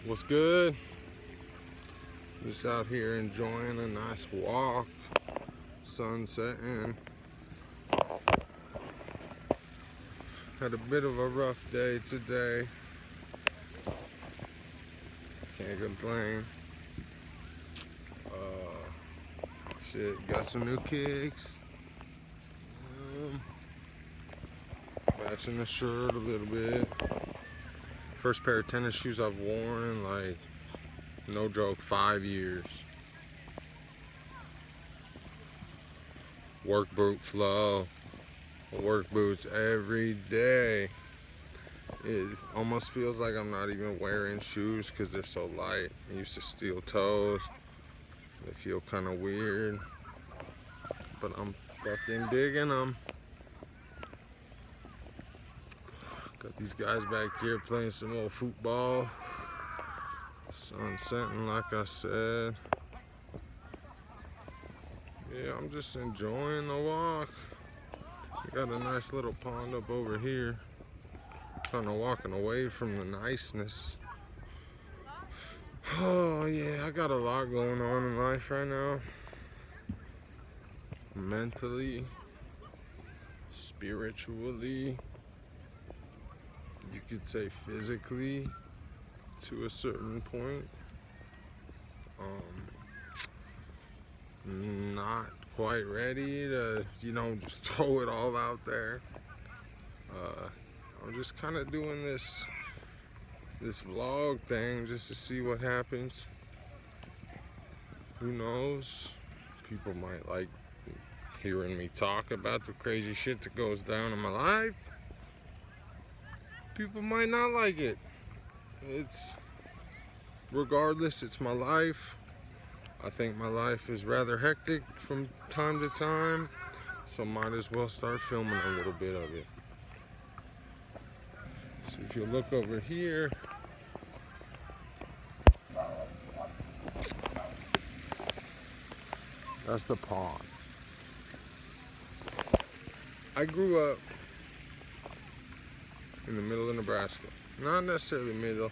What's good? Just out here enjoying a nice walk, sun setting. Had a bit of a rough day today. Can't complain. Got some new kicks. Matching the shirt a little bit. First pair of tennis shoes I've worn in like, no joke, 5 years. Work boot flow. Work boots every day. It almost feels like I'm not even wearing shoes because they're so light. I used to steel toes. They feel kind of weird, but I'm fucking digging them. Got these guys back here playing some old football. Sun setting, like I said. Yeah, I'm just enjoying the walk. Got a nice little pond up over here. Kind of walking away from the niceness. Oh yeah, I got a lot going on in life right now. Mentally, spiritually, you could say physically to a certain point. Not quite ready to, just throw it all out there. I'm just kind of doing this vlog thing just to see what happens. Who knows? People might like hearing me talk about the crazy shit that goes down in my life. People might not like it. Regardless, it's my life. I think my life is rather hectic from time to time, so might as well start filming a little bit of it. So if you look over here, that's the pond. I grew up in the middle of Nebraska. Not necessarily middle,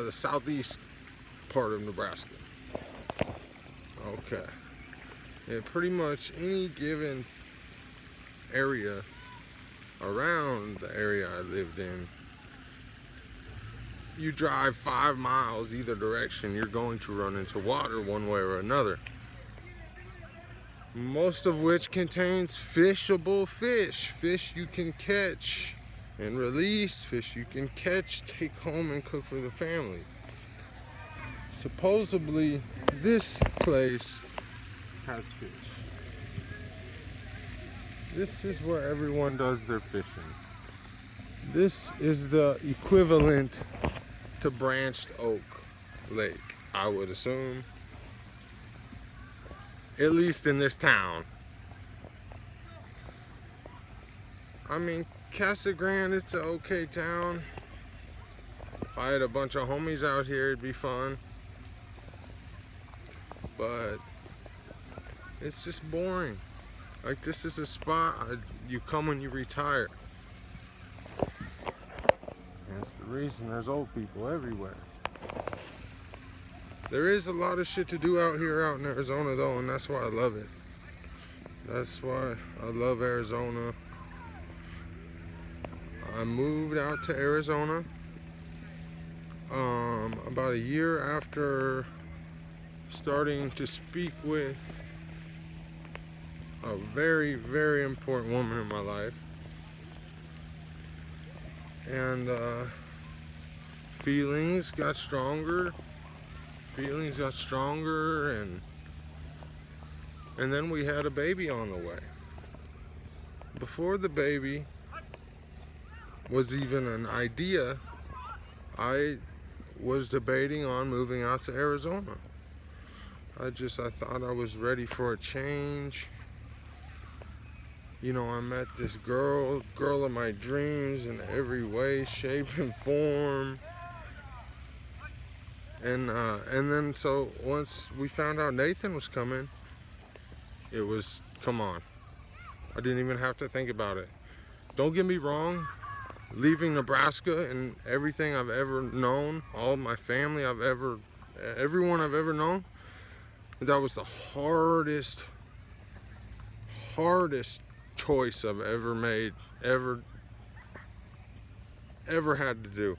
the southeast part of Nebraska. Okay. Yeah, pretty much any given area around the area I lived in, you drive 5 miles either direction, you're going to run into water one way or another. Most of which contains fishable fish. Fish you can catch and release, fish you can catch, take home and cook for the family. Supposedly, this place has fish. This is where everyone does their fishing. This is the equivalent to Branched Oak Lake, I would assume. At least in this town. I mean, Casa Grande, it's an okay town. If I had a bunch of homies out here, it'd be fun. But it's just boring. Like, this is a spot you come when you retire. That's the reason there's old people everywhere. There is a lot of shit to do out here out in Arizona though, and that's why I love it. That's why I love Arizona. I moved out to Arizona about a year after starting to speak with a very, very important woman in my life. And feelings got stronger, and then we had a baby on the way. Before the baby was even an idea, I was debating on moving out to Arizona. I thought I was ready for a change. I met this girl of my dreams in every way, shape, and form. And then so once we found out Nathan was coming, it was, come on. I didn't even have to think about it. Don't get me wrong, leaving Nebraska and everything I've ever known, all my family everyone I've ever known, that was the hardest choice I've ever made, ever had to do.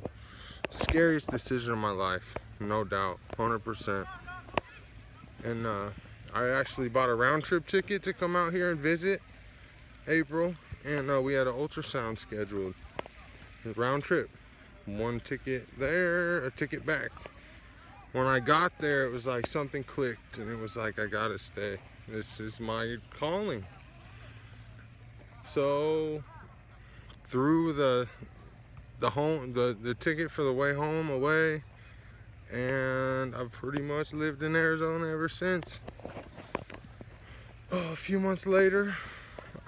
Scariest decision of my life, no doubt, 100%. And I actually bought a round trip ticket to come out here and visit April, and we had an ultrasound scheduled. Round trip, one ticket there, a ticket back. When I got there, it was like something clicked, and it was like, I gotta stay. This is my calling. So through the ticket for the way home away, and I've pretty much lived in Arizona ever since. A few months later,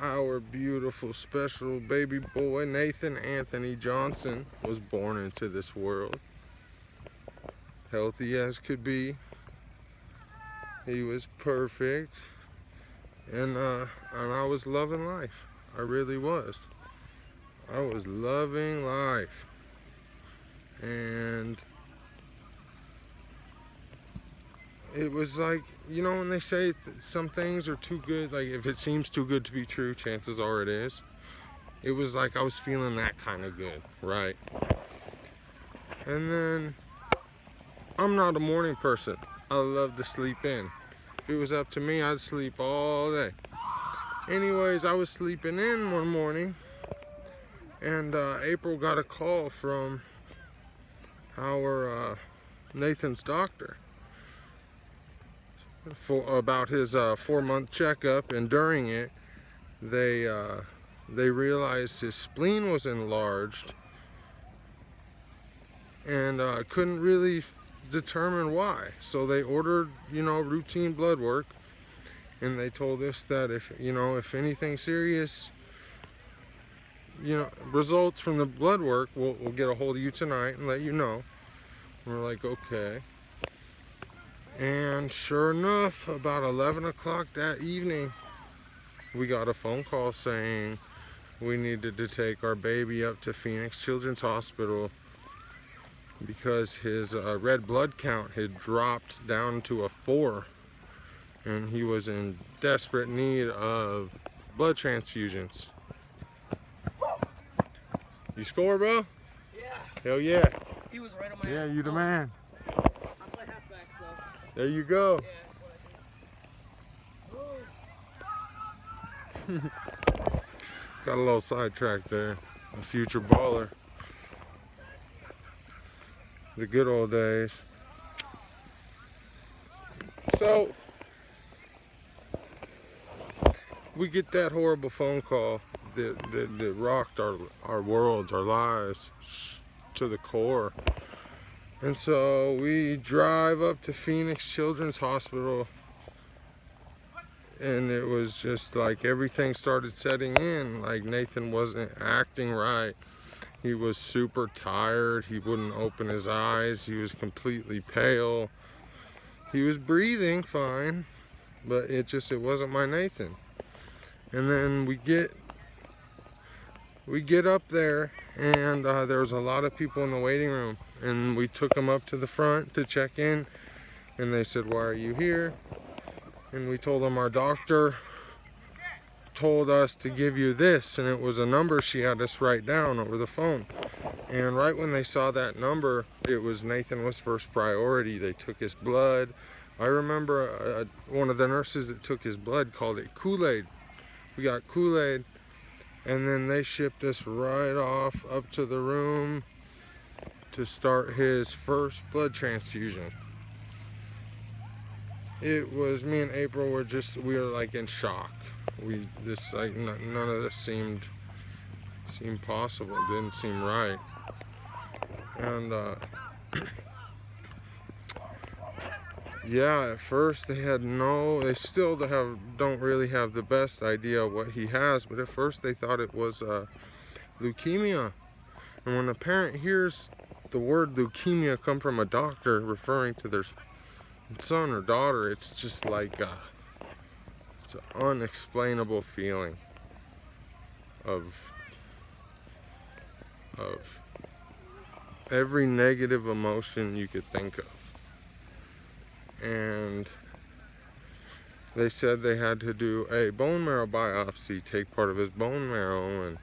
our beautiful special baby boy Nathan Anthony Johnson was born into this world. Healthy as could be. He was perfect, and I was loving life. I really was. I was loving life, and it was like, you know, when they say some things are too good, like if it seems too good to be true, chances are it is. It was like I was feeling that kind of good, right? And then, I'm not a morning person. I love to sleep in. If it was up to me, I'd sleep all day. Anyways, I was sleeping in one morning, and April got a call from our Nathan's doctor about his 4-month checkup, and during it, they realized his spleen was enlarged, and couldn't really determine why. So they ordered, routine blood work, and they told us that if anything serious, results from the blood work, we'll get a hold of you tonight and let you know. And we're like, okay. And sure enough, about 11 o'clock that evening, we got a phone call saying we needed to take our baby up to Phoenix Children's Hospital because his red blood count had dropped down to a 4, and he was in desperate need of blood transfusions. You score, bro? Yeah. Hell yeah. He was right on my Yeah, ass. you the man. I play halfback, so. There you go. Yeah, that's what I do. Got a little sidetracked there. A future baller. The good old days. So, we get that horrible phone call that rocked our worlds, our lives to the core. And so we drive up to Phoenix Children's Hospital, and it was just like everything started setting in. Like Nathan wasn't acting right. He was super tired. He wouldn't open his eyes. He was completely pale. He was breathing fine, but it wasn't my Nathan. And then we get up there, and there was a lot of people in the waiting room, and we took him up to the front to check in, and they said, "Why are you here?" And we told them our doctor told us to give you this, and it was a number she had us write down over the phone. And right when they saw that number, it was Nathan was first priority. They took his blood. I remember one of the nurses that took his blood called it Kool-Aid. We got Kool-Aid, and then they shipped us right off up to the room to start his first blood transfusion. It was, me and April we were like in shock. None of this seemed possible. It didn't seem right. And yeah, at first they still don't really have the best idea of what he has, but at first they thought it was leukemia. And when a parent hears the word leukemia come from a doctor referring to their son or daughter, it's just like it's an unexplainable feeling of of every negative emotion you could think of. And they said they had to do a bone marrow biopsy, take part of his bone marrow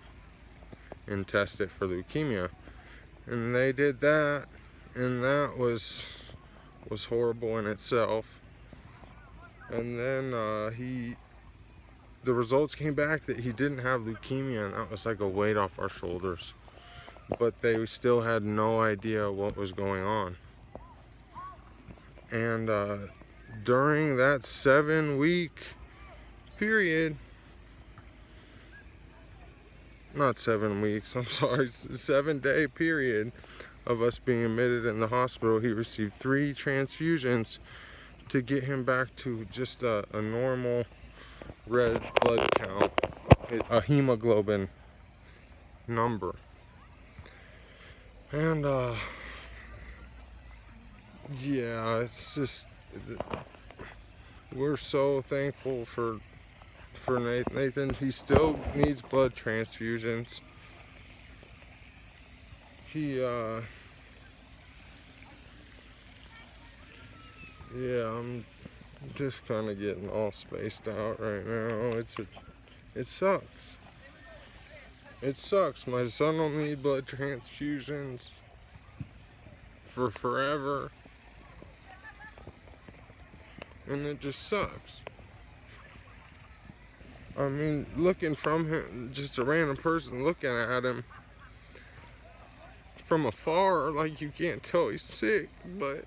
and test it for leukemia. And they did that, and that was horrible in itself. And then the results came back that he didn't have leukemia, and that was like a weight off our shoulders. But they still had no idea what was going on. And during that 7-week period, not 7 weeks, I'm sorry, 7-day period of us being admitted in the hospital, he received 3 transfusions to get him back to just a normal red blood count, a hemoglobin number. And yeah, it's just, we're so thankful for Nathan. He still needs blood transfusions. Yeah, I'm just kind of getting all spaced out right now. It sucks. It sucks. My son will need blood transfusions for forever. And it just sucks. I mean, looking from him, just a random person looking at him from afar, like you can't tell he's sick, but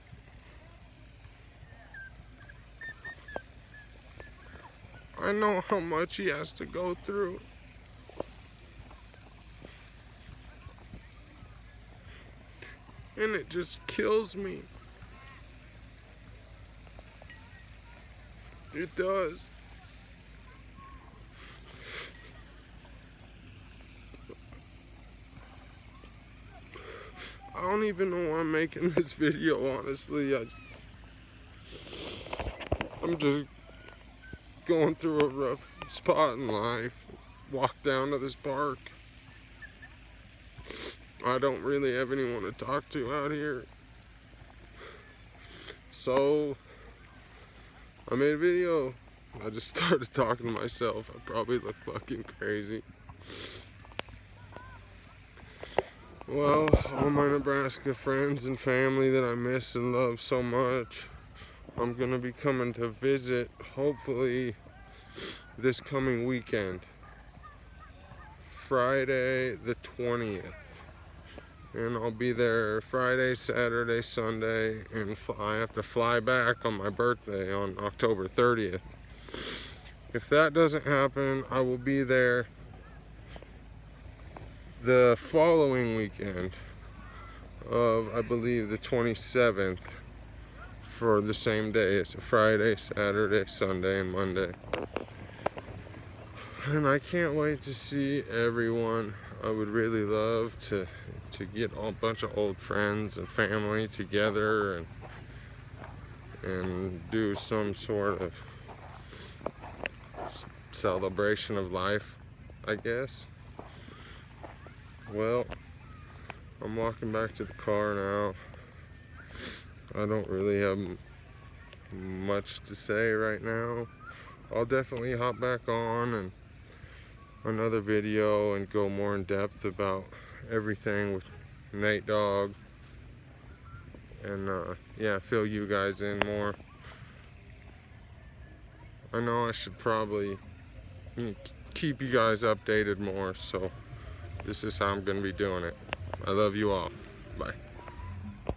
I know how much he has to go through. And it just kills me. It does. I don't even know why I'm making this video, honestly. I'm just going through a rough spot in life. Walked down to this park. I don't really have anyone to talk to out here. So I made a video. I just started talking to myself. I probably look fucking crazy. Well, all my Nebraska friends and family that I miss and love so much, I'm gonna be coming to visit, hopefully, this coming weekend. Friday the 20th. And I'll be there Friday, Saturday, Sunday, and I have to fly back on my birthday on October 30th. If that doesn't happen, I will be there the following weekend of, I believe, the 27th for the same day. It's a Friday, Saturday, Sunday, and Monday. And I can't wait to see everyone. I would really love to get a bunch of old friends and family together and do some sort of celebration of life, I guess. Well, I'm walking back to the car now. I don't really have much to say right now. I'll definitely hop back on and another video and go more in depth about everything with Nate Dogg and yeah, fill you guys in more. I know I should probably keep you guys updated more, so this is how I'm gonna be doing it. I love you all. Bye.